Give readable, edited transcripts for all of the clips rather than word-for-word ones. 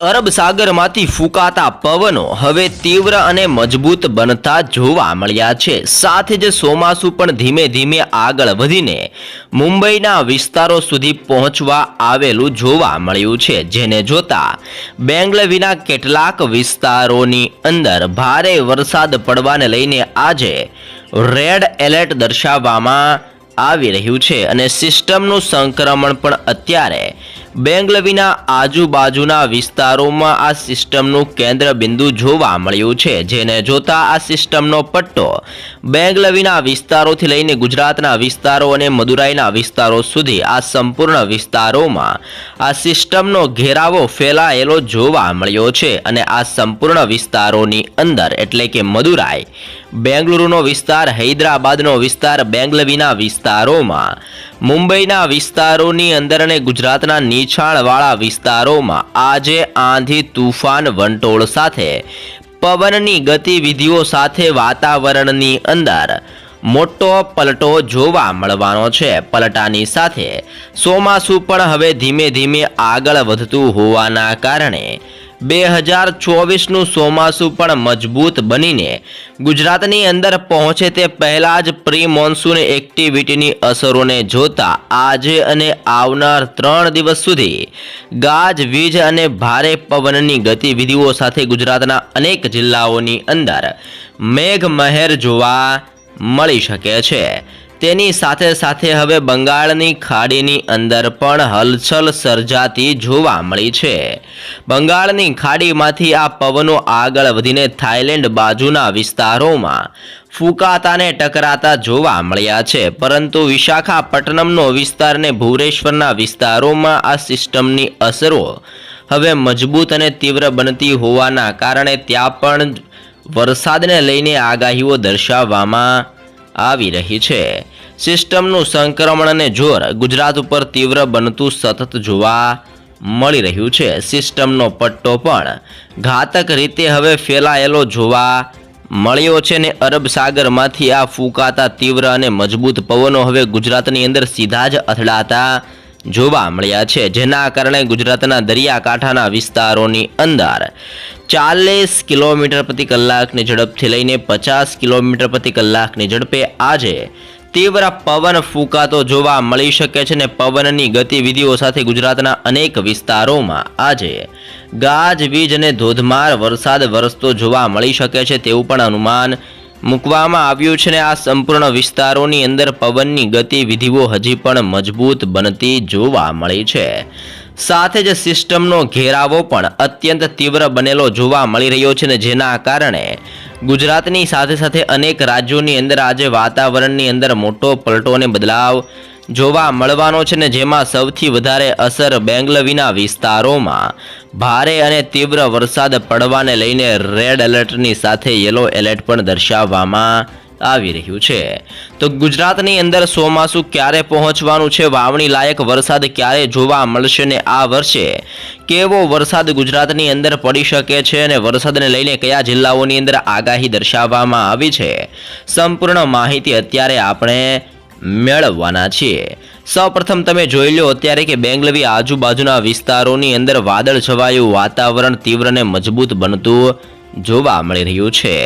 અરબ સાગરમાંથી ફૂંકાતા પવનો હવે તીવ્ર અને મજબૂત બનતા જોવા મળ્યા છે। સાથે જ ચોમાસું પણ ધીમે ધીમે આગળ વધીને મુંબઈના વિસ્તારો સુધી પહોંચવા આવેલું જોવા મળ્યું છે, જેને જોતા બેંગલવીના કેટલાક વિસ્તારોની અંદર ભારે વરસાદ પડવાને લઈને આજે રેડ એલર્ટ દર્શાવવામાં આવી રહ્યું છે અને સિસ્ટમનું સંક્રમણ પણ અત્યારે બેંગલવીના આજુબાજુના વિસ્તારોમાં આ સિસ્ટમનું કેન્દ્ર બિંદુ જોવા મળ્યું છે, જેને જોતા આ સિસ્ટમનો પટ્ટો બેંગલવીના વિસ્તારોથી લઈને ગુજરાતના વિસ્તારો અને મદુરાઈના વિસ્તારો સુધી આ સંપૂર્ણ વિસ્તારોમાં આ સિસ્ટમનો ઘેરાવો ફેલાયેલો જોવા મળ્યો છે અને આ સંપૂર્ણ વિસ્તારોની અંદર એટલે કે મદુરાઈ, બેંગલુરુનો વિસ્તાર, હૈદરાબાદનો વિસ્તાર, બેંગલવીના વિસ્તારોમાં, મુંબઈના વિસ્તારોની અંદર અને ગુજરાતના નીચાણવાળા વિસ્તારોમાં આજે આંધી, તૂફાન, વંટોળ સાથે પવનની ગતિવિધિઓ સાથે વાતાવરણની અંદર મોટો પલટો જોવા મળવાનો છે। પલટાની સાથે ચોમાસું પણ હવે ધીમે ધીમે આગળ વધતું હોવાના કારણે 2024નું ચોમાસું પણ મજબૂત બનીને ગુજરાતની અંદર પહોંચે તે પહેલાં જ પ્રી મોન્સૂન એક્ટિવિટીની અસરોને જોતા આજે અને આવનાર 3 દિવસ સુધી ગાજવીજ અને ભારે પવનની ગતિવિધિઓ સાથે ગુજરાતના અનેક જિલ્લાઓની અંદર મેઘમહેર જોવા મળી શકે છે। તેની સાથે સાથે હવે બંગાળની ખાડીની અંદર પણ હલચલ સર્જાતી જોવા મળી છે। બંગાળની ખાડીમાંથી આ પવનો આગળ વધીને થાઈલેન્ડ બાજુના વિસ્તારોમાં ફૂંકાતાને ટકરાતા જોવા મળ્યા છે, પરંતુ વિશાખાપટ્ટનમનો વિસ્તાર અને ભુવનેશ્વરના વિસ્તારોમાં આ સિસ્ટમની અસરો હવે મજબૂત અને તીવ્ર બનતી હોવાના કારણે ત્યાં પણ વરસાદને લઈને આગાહીઓ દર્શાવવામાં આવી રહી છે। સિસ્ટમનું સંક્રમણ અને જોર ગુજરાત ઉપર તીવ્ર બનતું સતત જોવા મળી રહ્યું છે। સિસ્ટમનો પટ્ટો પણ ઘાતક રીતે હવે ફેલાયેલો જોવા મળ્યો છે અને અરબ સાગરમાંથી આ ફૂંકાતા તીવ્ર અને મજબૂત પવનો હવે ગુજરાતની અંદર સીધા જ અથડાતા જોવા મળ્યા છે, જેના કારણે ગુજરાતના દરિયાકાંઠાના વિસ્તારોની અંદર 40 કિલોમીટર પ્રતિ કલાકની ઝડપથી લઈને 50 કિલોમીટર પ્રતિ કલાકની ઝડપે આજે તીવ્ર પવન ફૂંકાતો જોવા મળી શકે છે અને પવનની ગતિવિધિઓ સાથે ગુજરાતના અનેક વિસ્તારોમાં આજે ગાજવીજ અને ધોધમાર વરસાદ વરસતો જોવા મળી શકે છે તેવું પણ અનુમાન મૂકવામાં આવ્યું છે અને આ સંપૂર્ણ વિસ્તારોની અંદર પવનની ગતિવિધિઓ હજી પણ મજબૂત બનતી જોવા મળી છે। સાથે જ સિસ્ટમનો ઘેરાવો પણ અત્યંત તીવ્ર બનેલો જોવા મળી રહ્યો છે અને જેના કારણે ગુજરાતની સાથે સાથે અનેક રાજ્યોની અંદર આજે વાતાવરણની અંદર મોટો પલટો અને બદલાવ જોવા મળવાનો છે ને જેમાં સૌથી વધારે અસર બેંગલવીના વિસ્તારોમાં ભારે અને તીવ્ર વરસાદ પડવાને લઈને રેડ એલર્ટની સાથે યલો એલર્ટ પણ દર્શાવવામાં આવી રહ્યું છે। તો ગુજરાતની અંદર ચોમાસું ક્યારે પહોંચવાનું છે, વાવણી લાયક વરસાદ ક્યારે જોવા મળશે ને આ વર્ષે કેવો વરસાદ ગુજરાતની અંદર પડી શકે છે અને વરસાદને લઈને કયા જિલ્લાઓની અંદર આગાહી દર્શાવવામાં આવી છે, સંપૂર્ણ માહિતી અત્યારે આપણે મેળવવાના છીએ। સૌપ્રથમ તમે જોઈ લો અત્યારે કે બેંગલવી આજુબાજુના વિસ્તારોની અંદર વાદળ છવાયું વાતાવરણ તીવ્ર અને મજબૂત બનતું જોવા મળી રહ્યું છે।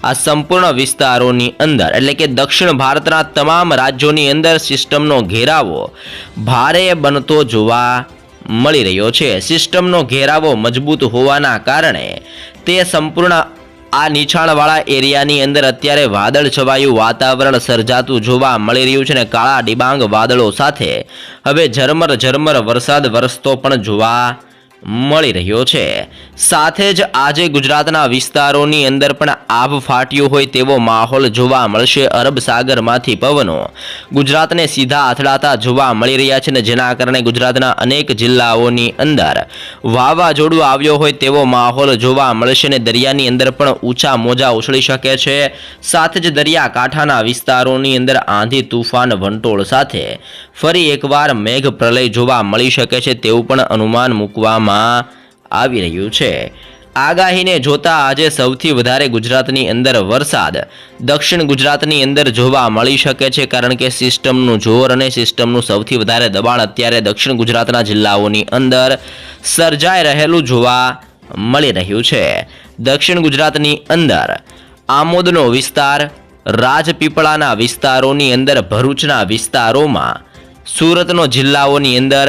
આ સંપૂર્ણ વિસ્તારોની અંદર એટલે કે દક્ષિણ ભારતના તમામ રાજ્યોની અંદર સિસ્ટમનો ઘેરાવો ભારે બનતો જોવા મળી રહ્યો છે। સિસ્ટમનો ઘેરાવો મજબૂત હોવાના કારણે તે સંપૂર્ણ આ નીચાણવાળા એરિયાની અંદર અત્યારે વાદળ છવાયું વાતાવરણ સર્જાતું જોવા મળી રહ્યું છે અને કાળા ડિબાંગ વાદળો સાથે હવે ઝરમર ઝરમર વરસાદ વરસતો પણ જોવા મળી રહ્યો છે। સાથે જ આજે ગુજરાતના વિસ્તારોની અંદર પણ આભ ફાટ્યું હોય તેવો માહોલ જોવા મળશે। અરબ સાગરમાંથી પવનો ગુજરાતને સીધા અથડાતા જોવા મળી રહ્યા છે ને જેના કારણે ગુજરાતના અનેક જિલ્લાઓની અંદર વાવાઝોડું આવ્યો હોય તેવો માહોલ જોવા મળશે ને દરિયાની અંદર પણ ઊંચા મોજા ઉછળી શકે છે। સાથે જ દરિયાકાંઠાના વિસ્તારોની અંદર આંધી, તૂફાન, વંટોળ સાથે ફરી એકવાર મેઘ પ્રલય જોવા મળી શકે છે તેવું પણ અનુમાન મૂકવામાં આવી રહ્યું છે। આગાહીને જોતા આજે સૌથી વધારે ગુજરાતની અંદર વરસાદ દક્ષિણ ગુજરાતની અંદર જોવા મળી શકે છે, કારણ કે સિસ્ટમનું જોર અને સિસ્ટમનું સૌથી વધારે દબાણ અત્યારે દક્ષિણ ગુજરાતના જિલ્લાઓની અંદર સર્જાઈ રહેલું જોવા મળી રહ્યું છે. દક્ષિણ ગુજરાતની અંદર આમોદનો વિસ્તાર, રાજપીપળાના વિસ્તારોની અંદર, ભરૂચના વિસ્તારોમાં, સુરતનો જિલ્લાઓની અંદર,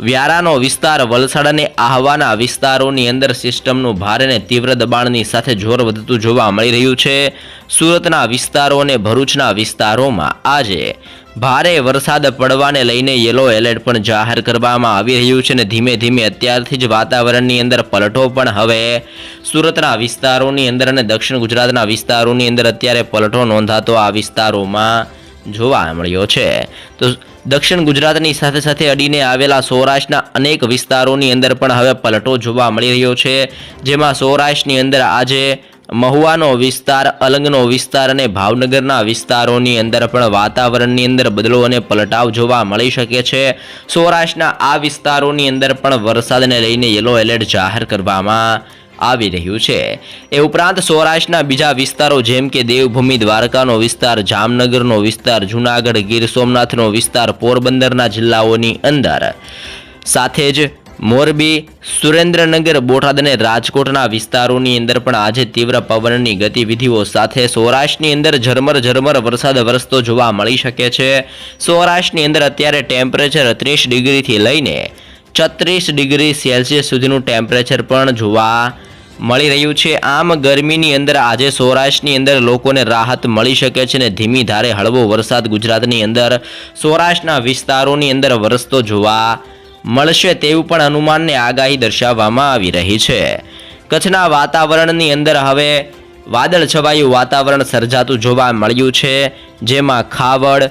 વ્યારાનો વિસ્તાર, વલસાડ અને આહવાના વિસ્તારોની અંદર સિસ્ટમનું ભારે અને તીવ્ર દબાણની સાથે જોર વધતું જોવા મળી રહ્યું છે. સુરતના વિસ્તારો અને ભરૂચના વિસ્તારોમાં આજે ભારે વરસાદ પડવાને લઈને યલો એલર્ટ પણ જાહેર કરવામાં આવી રહ્યું છે અને ધીમે ધીમે અત્યારથી જ વાતાવરણની અંદર પલટો પણ હવે સુરતના વિસ્તારોની અંદર અને દક્ષિણ ગુજરાતના વિસ્તારોની અંદર અત્યારે પલટો નોંધાતો આ વિસ્તારોમાં જોવા મળ્યો છે. તો દક્ષિણ ગુજરાતની સાથે સાથે અડીને આવેલા સૌરાષ્ટ્રના અનેક વિસ્તારોની અંદર પણ હવે પલટો જોવા મળી રહ્યો છે, જેમાં સૌરાષ્ટ્રની અંદર આજે મહુવાનો વિસ્તાર, અલંગનો વિસ્તાર અને ભાવનગરના વિસ્તારોની અંદર પણ વાતાવરણની અંદર બદલો અને પલટાવ જોવા મળી શકે છે. સૌરાષ્ટ્રના આ વિસ્તારોની અંદર પણ વરસાદને લઈને યલો એલર્ટ જાહેર કરવામાં આવી રહ્યું છે. એ ઉપરાંત સૌરાષ્ટ્રના બીજા વિસ્તારો જેમ કે દેવભૂમિ દ્વારકાનો વિસ્તાર, જામનગરનો વિસ્તાર, જૂનાગઢ, ગીર સોમનાથનો વિસ્તાર, પોરબંદરના જિલ્લાઓની અંદર, સાથે જ મોરબી, સુરેન્દ્રનગર, બોટાદ અને રાજકોટના વિસ્તારોની અંદર પણ આજે તીવ્ર પવનની ગતિવિધિઓ સાથે સૌરાષ્ટ્રની અંદર ઝરમર વરસાદ વરસતો જોવા મળી શકે છે. સૌરાષ્ટ્રની અંદર અત્યારે ટેમ્પરેચર 30 ડિગ્રીથી લઈને 36 ડિગ્રી સેલ્સિયસ સુધીનું ટેમ્પરેચર પણ જોવા મળી રહ્યું છે. આમ ગરમીની અંદર આજે સૌરાષ્ટ્રની અંદર લોકોને રાહત મળી શકે છે અને ધીમી ધારે હળવો વરસાદ ગુજરાતની અંદર સૌરાષ્ટ્રના વિસ્તારોની અંદર વરસતો જોવા મળશે તેવું પણ અનુમાનને આગાહી દર્શાવવામાં આવી રહી છે. કચ્છના વાતાવરણની અંદર હવે વાદળ છવાયું વાતાવરણ સર્જાતું જોવા મળ્યું છે, જેમાં ખાવડ,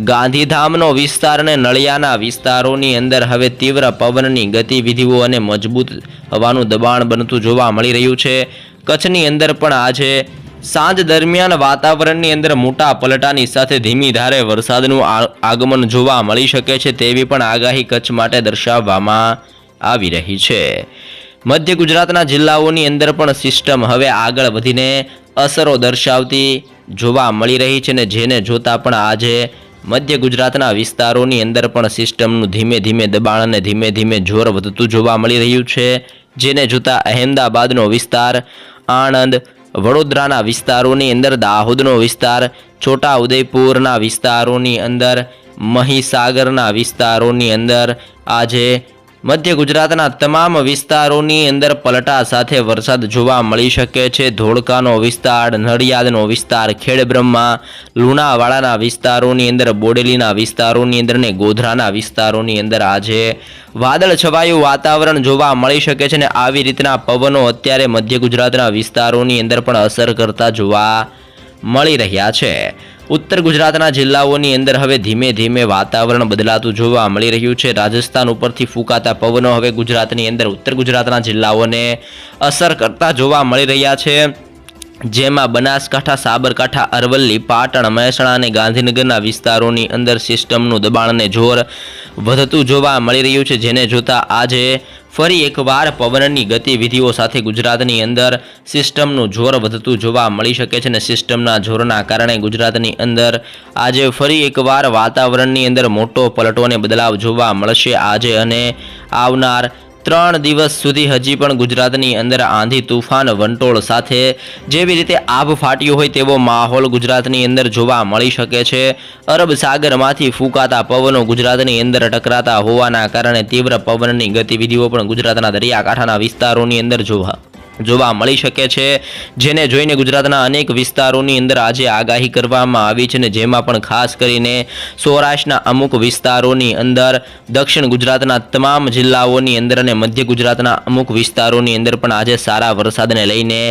ગાંધીધામનો વિસ્તાર અને નળિયાના વિસ્તારોની અંદર હવે તીવ્ર પવનની ગતિવિધિઓ અને મજબૂત હવાનું દબાણ બનતું જોવા મળી રહ્યું છે. કચ્છની અંદર પણ આજે સાંજ દરમિયાન વાતાવરણની અંદર મોટા પલટાની સાથે ધીમી ધારે વરસાદનું આગમન જોવા મળી શકે છે તેવી પણ આગાહી કચ્છ માટે દર્શાવવામાં આવી રહી છે. મધ્ય ગુજરાતના જિલ્લાઓની અંદર પણ સિસ્ટમ હવે આગળ વધીને અસરો દર્શાવતી જોવા મળી રહી છે અને જેને જોતા પણ આજે મધ્ય ગુજરાતના વિસ્તારોની અંદર પણ સિસ્ટમનું ધીમે ધીમે દબાણ અને ધીમે ધીમે જોર વધતું જોવા મળી રહ્યું છે, જેને જોતા અહેમદાબાદનો વિસ્તાર, આણંદ, વડોદરાના વિસ્તારોની અંદર, દાહોદનો વિસ્તાર, છોટા ઉદેપુરના વિસ્તારોની અંદર, મહીસાગરના વિસ્તારોની અંદર આજે મધ્ય ગુજરાતના તમામ વિસ્તારોની અંદર પલટા સાથે વરસાદ જોવા મળી શકે છે. ધોળકાનો વિસ્તાર, નડિયાદનો વિસ્તાર, ખેડબ્રહ્મા, લુણાવાડાના વિસ્તારોની અંદર, બોડેલીના વિસ્તારોની અંદર અને ગોધરાના વિસ્તારોની અંદર આજે વાદળ છવાયું વાતાવરણ જોવા મળી શકે છે અને આવી રીતના પવનો અત્યારે મધ્ય ગુજરાતના વિસ્તારોની અંદર પણ અસર કરતા જોવા મળી રહ્યા છે. ઉત્તર ગુજરાતના જિલ્લાઓની અંદર હવે ધીમે ધીમે વાતાવરણ બદલાતું જોવા મળી રહ્યું છે. રાજસ્થાન ઉપરથી ફૂંકાતા પવનો હવે ગુજરાતની અંદર ઉત્તર ગુજરાતના જિલ્લાઓને અસર કરતા જોવા મળી રહ્યા છે, જેમાં બનાસકાંઠા, સાબરકાંઠા, અરવલ્લી, પાટણ, મહેસાણા અને ગાંધીનગરના વિસ્તારોની અંદર સિસ્ટમનું દબાણ અને જોર વધતું જોવા મળી રહ્યું છે, જેને જોતા આજે ફરી એકવાર પવનની ગતિવિધિઓ સાથે ગુજરાતની અંદર સિસ્ટમનું જોર વધતું જોવા મળી શકે છે અને સિસ્ટમના જોરના કારણે ગુજરાતની અંદર આજે ફરી એકવાર વાતાવરણની અંદર મોટો પલટો અને બદલાવ જોવા મળશે. આજે અને આવનાર 3 દિવસ સુધી હજી પણ ગુજરાતની અંદર આંધી, તુફાન, વંટોળ સાથે જેવી રીતે આભ ફાટ્યું હોય તેવો માહોલ ગુજરાતની અંદર જોવા મળી શકે છે. અરબ સાગરમાંથી ફૂંકાતા પવનો ગુજરાતની અંદર ટકરાતા હોવાના કારણે તીવ્ર પવનની ગતિવિધિઓ પણ ગુજરાતના દરિયાકાંઠાના વિસ્તારોની અંદર જોવા મળી શકે છે, જેને જોઈને ગુજરાતના અનેક વિસ્તારોની અંદર આજે આગાહી કરવામાં આવી છે અને જેમાં પણ ખાસ કરીને સૌરાષ્ટ્રના અમુક વિસ્તારોની અંદર, દક્ષિણ ગુજરાતના તમામ જિલ્લાઓની અંદર અને મધ્ય ગુજરાતના અમુક વિસ્તારોની અંદર પણ આજે સારા વરસાદને લઈને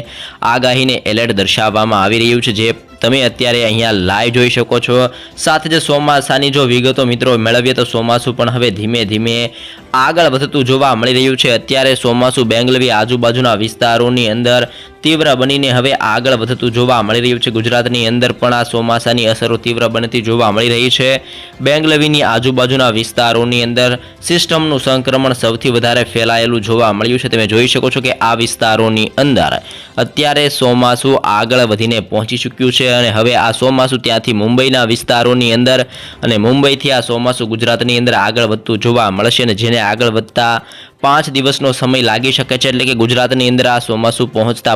આગાહીને એલર્ટ દર્શાવવામાં આવી રહ્યું છે, જે તમે અત્યારે અહીંયા લાઈવ જોઈ શકો છો. સાથે જ ચોમાસાની જો વિગતો મિત્રો મેળવીએ તો ચોમાસું પણ હવે ધીમે ધીમે આગળ વધતું જોવા મળી રહ્યું છે. અત્યારે ચોમાસું બેંગલવી આજુબાજુના વિસ્તારોની અંદર તીવ્ર બનીને હવે આગળ વધતું જોવા મળી રહ્યું છે. ગુજરાતની અંદર પણ આ ચોમાસાની અસરો તીવ્ર બનતી જોવા મળી રહી છે. બેંગલવીની આજુબાજુના વિસ્તારોની અંદર સિસ્ટમનું સંક્રમણ સૌથી વધારે ફેલાયેલું જોવા મળ્યું છે. તમે જોઈ શકો છો કે આ વિસ્તારોની અંદર અત્યારે ચોમાસું આગળ વધીને પહોંચી ચૂક્યું છે અને હવે આ ચોમાસું ત્યાંથી મુંબઈના વિસ્તારોની અંદર અને મુંબઈથી આ ચોમાસું ગુજરાતની અંદર આગળ વધતું જોવા મળશે અને જેને આગળ વધતા 5 દિવસનો સમય લાગી શકે છે. એટલે કે ગુજરાતની અંદર આ ચોમાસું પહોંચતા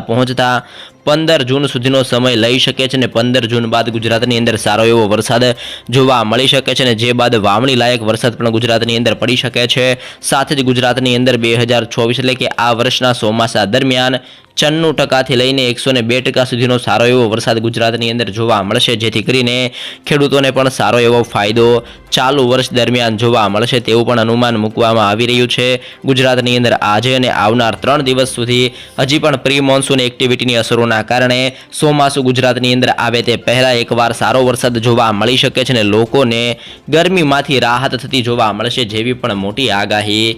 15 જૂન સુધીનો સમય લઈ શકે છે અને 15 જૂન બાદ ગુજરાતની અંદર સારો એવો વરસાદ જોવા મળી શકે છે અને જે બાદ વાવણી લાયક વરસાદ પણ ગુજરાતની અંદર પડી શકે છે. સાથે જ ગુજરાતની અંદર 2024 એટલે કે આ વર્ષના ચોમાસા દરમિયાન 94% લઈને 102% સુધીનો સારો એવો વરસાદ ગુજરાતની અંદર જોવા મળશે, જેથી કરીને ખેડૂતોને પણ સારો એવો ફાયદો ચાલુ વર્ષ દરમિયાન જોવા મળશે તેવું પણ અનુમાન મૂકવામાં આવી રહ્યું છે. ગુજરાતની અંદર આજે અને આવનાર 3 દિવસ સુધી હજી પણ પ્રી મોન્સૂન એક્ટિવિટીની અસરોના કારણે ચોમાસું ગુજરાતની અંદર આવે તે પહેલાં એકવાર સારો વરસાદ જોવા મળી શકે છે અને લોકોને ગરમીમાંથી રાહત થતી જોવા મળશે, જેવી પણ મોટી આગાહી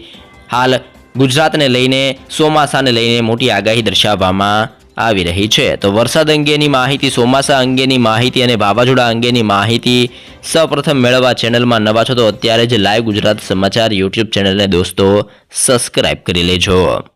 હાલ ગુજરાતને લઈને ચોમાસાને લઈને મોટી આગાહી દર્શાવવામાં આવી રહી છે. તો વરસાદ અંગેની માહિતી, ચોમાસા અંગેની માહિતી અને વાવાઝોડા અંગેની માહિતી સૌપ્રથમ મેળવવા ચેનલમાં નવા છો તો અત્યારે જ લાઈવ ગુજરાત સમાચાર યુટ્યુબ ચેનલને દોસ્તો સબસ્ક્રાઇબ કરી લેજો.